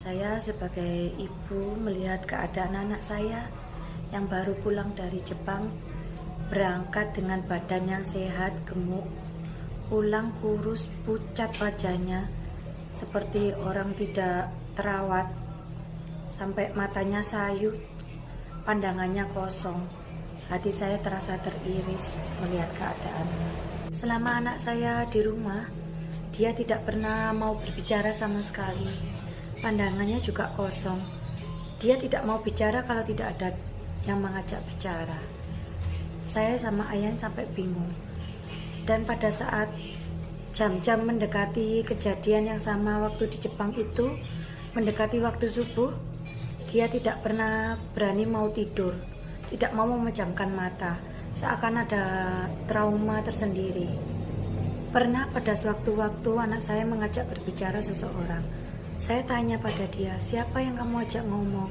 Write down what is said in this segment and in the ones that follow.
Saya sebagai ibu melihat keadaan anak saya yang baru pulang dari Jepang, berangkat dengan badan yang sehat, gemuk, pulang kurus, pucat wajahnya, seperti orang tidak terawat, sampai matanya sayu, pandangannya kosong. Hati saya terasa teriris melihat keadaannya. Selama anak saya di rumah, dia tidak pernah mau berbicara sama sekali. Pandangannya juga kosong. Dia tidak mau bicara kalau tidak ada yang mengajak bicara. Saya sama ayahnya sampai bingung. Dan pada saat jam-jam mendekati kejadian yang sama waktu di Jepang itu, mendekati waktu subuh, dia tidak pernah berani mau tidur, tidak mau memejamkan mata, seakan ada trauma tersendiri. Pernah pada sewaktu-waktu anak saya mengajak berbicara seseorang. Saya tanya pada dia, siapa yang kamu ajak ngomong?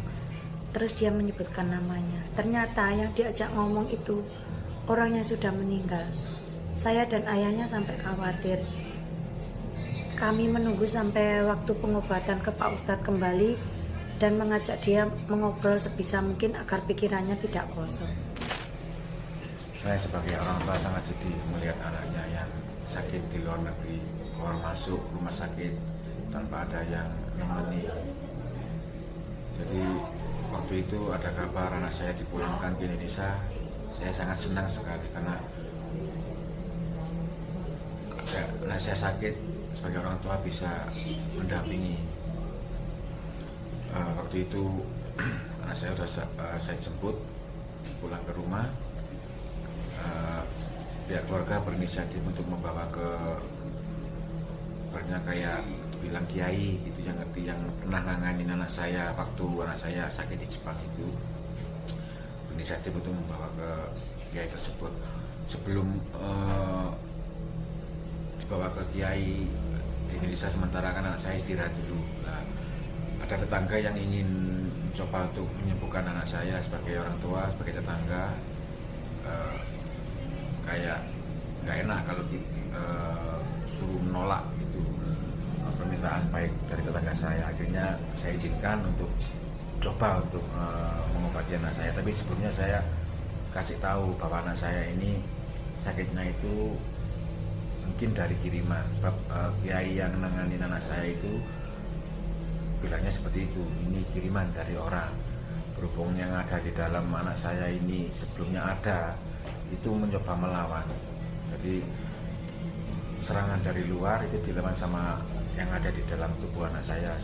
Terus dia menyebutkan namanya. Ternyata yang diajak ngomong itu orang yang sudah meninggal. Saya dan ayahnya sampai khawatir. Kami menunggu sampai waktu pengobatan ke Pak Ustadz kembali dan mengajak dia mengobrol sebisa mungkin agar pikirannya tidak kosong. Saya sebagai orang tua sangat sedih melihat anaknya yang sakit di luar negeri, keluar masuk rumah sakit tanpa ada yang nemeni. Jadi waktu itu ada kabar anak saya dipulangkan ke Indonesia, saya sangat senang sekali karena anak saya sakit, sebagai orang tua bisa mendampingi. Waktu itu anak saya sudah saya jemput pulang ke rumah. Pihak keluarga berinisiatif untuk membawa ke kayak bilang kiai gitu yang ngerti, yang pernah nanganin anak saya waktu anak saya sakit di Jepang itu, berinisiatif untuk membawa ke kiai tersebut. Sebelum dibawa ke kiai di Indonesia, sementara kan anak saya istirahat dulu. Nah, ada tetangga yang ingin mencoba untuk menyembuhkan anak saya. Sebagai orang tua, sebagai tetangga, kayak nggak enak kalau suruh menolak gitu permintaan baik dari tetangga saya. Akhirnya saya izinkan untuk coba untuk mengobati anak saya. Tapi sebelumnya saya kasih tahu bahwa anak saya ini sakitnya itu mungkin dari kiriman, sebab kiai yang nanganin anak saya itu bilangnya seperti itu, ini kiriman dari orang. Berhubung yang ada di dalam anak saya ini sebelumnya ada, itu mencoba melawan. Jadi serangan dari luar itu dilawan sama yang ada di dalam tubuh anak saya.